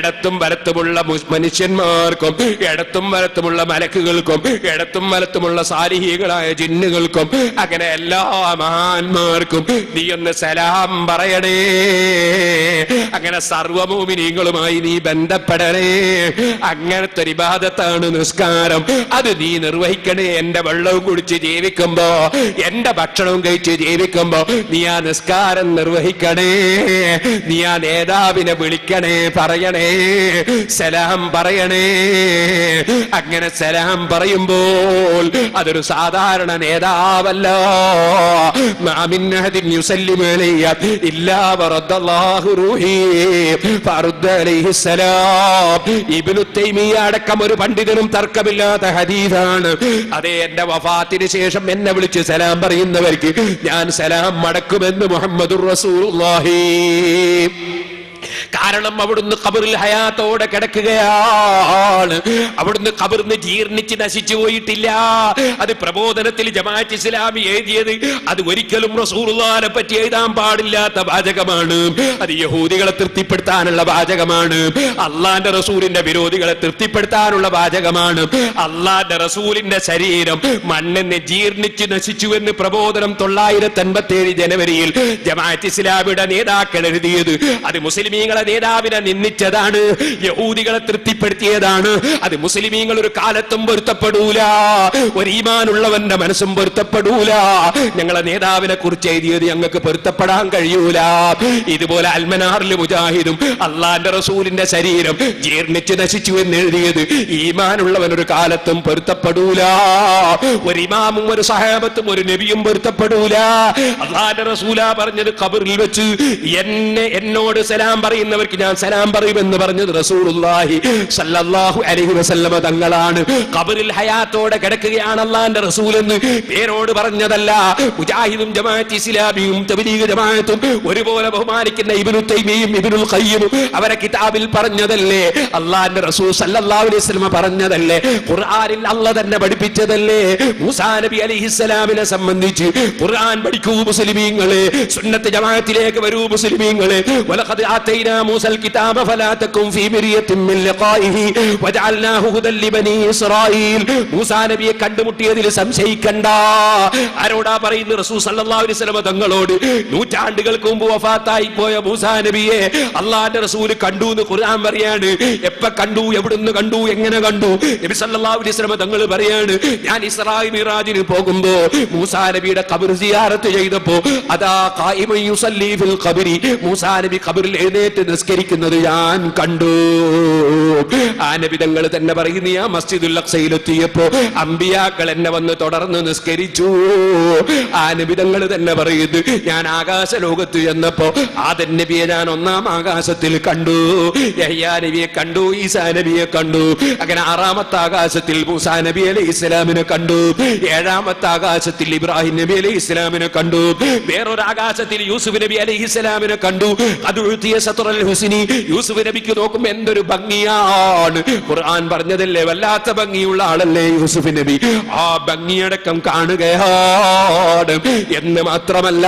ഇടത്തും വലത്തുമുള്ള മനുഷ്യന്മാർക്കും ഇടത്തും വലത്തുമുള്ള മലക്കുകൾക്കും ഇടത്തും വലത്തുമുള്ള സാലിഹീകളായ ജിന്നുകൾക്കും അങ്ങനെ എല്ലാ മഹാന്മാർക്കും നീ ഒന്ന് സലാം പറയണേ. അങ്ങനെ സർവ്വമൂമിനീങ്ങളുമായി നീ ബന്ധപ്പെടണേ. അങ്ങനത്തെ ഒരു ഇബാദത്താണ് നിസ്കാരം. അത് നീ നിർവഹിക്കണേ. എന്റെ വെള്ളവും കുടിച്ച് ജീവിക്കുമ്പോ, എന്റെ ഭക്ഷണവും കഴിച്ച് ജീവിക്കുമ്പോ നീ ആ നിസ്കാരം നിർവഹിക്കണേ. നീ ആ നേതാവിനെ വിളിക്കണേ, പറയണേ, സലാം പറയണേ. അങ്ങനെ സലാം പറയുമ്പോൾ അതൊരു സാധാരണ നേതാവല്ല. ഇബ്നു തൈമിയ്യ അടക്കം ഒരു പണ്ഡിതനും തർക്കമില്ലാത്ത ഹദീസാണ്. അതേ, എന്റെ വഫാത്തിന് ശേഷം എന്നെ വിളിച്ച് സലാം പറയുന്നവർക്ക് ഞാൻ സലാം മടക്കുമെന്ന് മുഹമ്മദുർ റസൂലുള്ളാഹി. കാരണം അവിടുന്ന് ഖബറിൽ ഹയാത്തോടെ കിടക്കുകയാണ്. അവിടുന്ന് ഖബറിന് ജീർണിച്ച് നശിച്ചു പോയിട്ടില്ല. അത് പ്രബോധനത്തിൽ ജമാഅത്ത് ഇസ്ലാമി എഴുതിയത് അത് ഒരിക്കലും റസൂലുള്ളാഹിനെ പറ്റി എഴുതാൻ പാടില്ലാത്ത വാചകമാണ്. അത് യഹൂദികളെ തൃപ്തിപ്പെടുത്താനുള്ള വാചകമാണ്. അള്ളാന്റെ റസൂലിന്റെ വിരോധികളെ തൃപ്തിപ്പെടുത്താനുള്ള വാചകമാണ്. അള്ളാന്റെ റസൂലിന്റെ ശരീരം മണ്ണിന് ജീർണിച്ച് നശിച്ചു എന്ന് പ്രബോധനം 987 ജനുവരിയിൽ ജമാഅത്ത് ഇസ്ലാമിയുടെ നേതാക്കൾ എഴുതിയത് അത് മുസ്ലിമീങ്ങളെ നേതാവിനെ നിന്ദിച്ചതാണ്, യഹൂദികളെ തൃപ്തിപ്പെടുത്തിയതാണ്. അത് മുസ്ലിമീങ്ങൾ ഒരു കാലത്തും പൊരുത്തപ്പെടൂല, ഒരു ഈമാനുള്ളവന്റെ മനസ്സും പൊരുത്തപ്പെടൂല. ഞങ്ങളെ നേതാവിനെ കുറിച്ച് എഴുതിയത് ഞങ്ങൾക്ക് പൊരുത്തപ്പെടാൻ കഴിയൂല. ഇതുപോലെ അൽമനാറിൽ മുജാഹിദും അള്ളാന്റെ റസൂലിന്റെ ശരീരം ജീർണിച്ച് നശിച്ചു എന്ന് എഴുതിയത് ഈമാനുള്ളവൻ ഒരു കാലത്തും പൊരുത്തപ്പെടൂല. ഒരു ഇമാമും ഒരു സഹാബത്തും ഒരു നബിയും പൊരുത്തപ്പെടൂല. അള്ളാന്റെ റസൂലാ പറഞ്ഞത് ഖബറിൽ വെച്ച് എന്നോട് സലാം പറയുന്നവർക്ക് ഞാൻ സലാം പറയുമെന്ന് പറഞ്ഞത് റസൂലുള്ളാഹി സ്വല്ലല്ലാഹു അലൈഹി വസല്ലമ തങ്ങളാണ്. ഖബറിൽ ഹയാത്തോടെ കിടക്കുകയാണ് അല്ലാഹുവിന്റെ റസൂൽ എന്ന് പേരോട് പറഞ്ഞതല്ല. മുജാഹിദും ജമാഅത്ത് ഇസ്ലാമിയും തബ്ലീഗ് ജമാഅത്തും ഒരുപോലെ ബഹുമാനിക്കുന്ന ഇബ്നു തൈമിയ്യയും ഇബ്നുൽ ഖയ്യിമും അവരെ കിതാബിൽ പറഞ്ഞതല്ലേ, അല്ലാഹുവിന്റെ റസൂൽ സ്വല്ലല്ലാഹു അലൈഹി വസല്ലമ പറഞ്ഞതല്ലേ, ഖുർആനിൽ അല്ലാഹ് തന്നെ പഠിപ്പിച്ചതല്ലേ. മൂസാ നബി അലൈഹിസ്സലാമിനെ സംബന്ധിച്ച് ഖുർആൻ പഠിക്കൂ മുസ്ലിമീങ്ങളെ, സുന്നത്ത് ജമാഅത്തിലേക്ക് വരൂ മുസ്ലിമീങ്ങളെ. വലഖദ് ആതൈനാ മൂസൽ കിതാബ ഫലാ തകുൻ ഫീ മിരിയത്തിൻ മിൻ ലിഖാഇഹി വജഅൽനാഹു ഹുദൽ ലിബനി ഇസ്രായീൽ. മൂസാ നബിയെ കണ്ടുമുട്ടിയതിൽ സംശയിക്കണ്ട. ആരോടാ പറയുന്നത്? റസൂൽ സല്ലല്ലാഹു അലൈഹി വസല്ലം തങ്ങളോട്. നൂറ്റാണ്ടുകൾക്ക് മുമ്പ് വഫാത്തായി പോയ മൂസാ നബിയെ അല്ലാഹുവിന്റെ റസൂൽ കണ്ടു എന്ന് ഖുർആൻ പറയാണ്. എപ്പ കണ്ടു, എവിടുന്ന് കണ്ടു, എങ്ങനെ കണ്ടു? നബി സല്ലല്ലാഹു അലൈഹി വസല്ലം തങ്ങൾ പറയാണ്, ഞാൻ ഇസ്രാ മിറാജിന് പോകുമ്പോ മൂസാ നബിയുടെ ഖബർ സിയാറത്ത് ചെയ്തപ്പോ അതാ ഖായിമൻ യുസല്ലി ഫിൽ ഖബരി, മൂസാ നബി ഖബറിൽ എഴുന്നേറ്റ് നിസ്കരിക്കുന്നത് ഞാൻ കണ്ടു. ആ നബി തങ്ങൾ തന്നെ പറയുന്നു, ആ മസ്ജിദുൽ അഖ്സയിലെത്തിയപ്പോ അമ്പിയാക്കൾ എന്നെ വന്ന് തുടർന്ന് നിസ്കരിച്ചു. ആ നബി തങ്ങൾ തന്നെ പറയുന്നു, ഞാൻ ആകാശ ലോകത്ത് ചെന്നപ്പോ ആദം നബിയെ ഞാൻ 1-ാം ആകാശത്തിൽ കണ്ടു, യഹ്യാ നബിയെ കണ്ടു, ഈസാ നബിയെ കണ്ടു. അങ്ങനെ 6-ാമത്തെ ആകാശത്തിൽ മൂസാ നബി അലൈഹി ഇസ്ലാമിനെ കണ്ടു, 7-ാമത്തെ ആകാശത്തിൽ ഇബ്രാഹിം നബി അലൈഹി ഇസ്ലാമിനെ കണ്ടു, വേറൊരു ആകാശത്തിൽ യൂസുഫ് നബി അലൈഹി ഇസ്ലാമിനെ കണ്ടു. യൂസുഫ് നബിക്ക് നോക്കുമ്പോ എന്തൊരു ഭംഗിയാണ്. ഖുർആൻ പറഞ്ഞതല്ലേ, വല്ലാത്ത ഭംഗിയുള്ള ആളല്ലേ യൂസുഫ് നബി. ആ ഭംഗിയടക്കം കാണുകയാണ്. എന്ന് മാത്രമല്ല,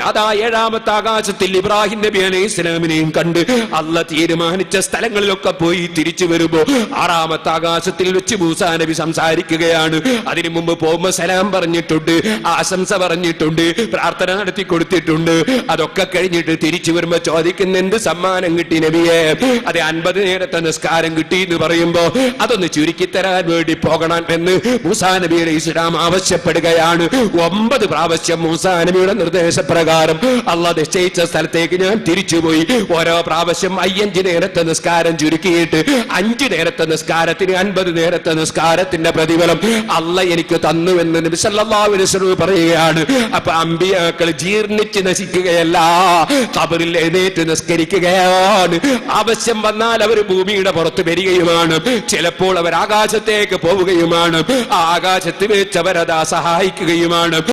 അതാ 7-ാമത്തെ ആകാശത്തിൽ ഇബ്രാഹിം നബി അലൈഹി ഇസ്ലാമിനെയും കണ്ട് അല്ലാഹ് തീരുമാനിച്ച സ്ഥലങ്ങളിലൊക്കെ പോയി തിരിച്ചു വരുമ്പോ 6-ാമത്തെ ആകാശത്തിൽ വെച്ച് മൂസാ നബി സംസാരിക്കുകയാണ്. അതിനു മുമ്പ് പോകുമ്പോ സലാം പറഞ്ഞിട്ടുണ്ട്, ആശംസ പറഞ്ഞിട്ടുണ്ട്, പ്രാർത്ഥന നടത്തി കൊടുത്തിട്ടുണ്ട്. അതൊക്കെ കഴിഞ്ഞിട്ട് തിരിച്ചു വരുമ്പോ ചോദിക്കുന്ന എന്ത് സമ്മാനം കിട്ടി നബിയെ? അത് 50 നേരത്തെ നിസ്കാരം കിട്ടി എന്ന് പറയുമ്പോ അതൊന്ന് ചുരുക്കി തരാൻ വേണ്ടി പോകണം എന്ന് മൂസാ നബി അലൈഹി ഇസ്ലാം ആവശ്യപ്പെടുകയാണ്. 9 പ്രാവശ്യം മൂസാ നബിയുടെ നിർദ്ദേശപ്രകാരം അല്ലാഹ് നിശ്ചയിച്ച സ്ഥലത്തേക്ക് ഞാൻ തിരിച്ചുപോയി. ഓരോ പ്രാവശ്യം 5 നേരത്തെ നിസ്കാരം ചുരുക്കിയിട്ട് 5 നേരത്തെ നിസ്കാരത്തിന് 50 നേരത്തെ നിസ്കാരത്തിന്റെ പ്രതിഫലം അല്ലാഹ് എനിക്ക് തന്നുവെന്ന് നബി സല്ലല്ലാഹു അലൈഹി വസല്ലം പറയുകയാണ്. അപ്പൊ അമ്പിയാക്കൾ ജീർണിച്ച് നശിക്കുകയല്ല, ഖബറിൽ എഴുന്നേറ്റ് നിസ്കരിക്കുകയാണ്. ആവശ്യം വന്നാൽ അവർ ഭൂമിയുടെ പുറത്ത് വരികയുമാണ്, ചിലപ്പോൾ അവർ ആകാശത്തേക്ക് പോവുകയുമാണ്, ആകാശത്ത് വെച്ച് അവരതാ സഹായിക്കുകയുമാണ്.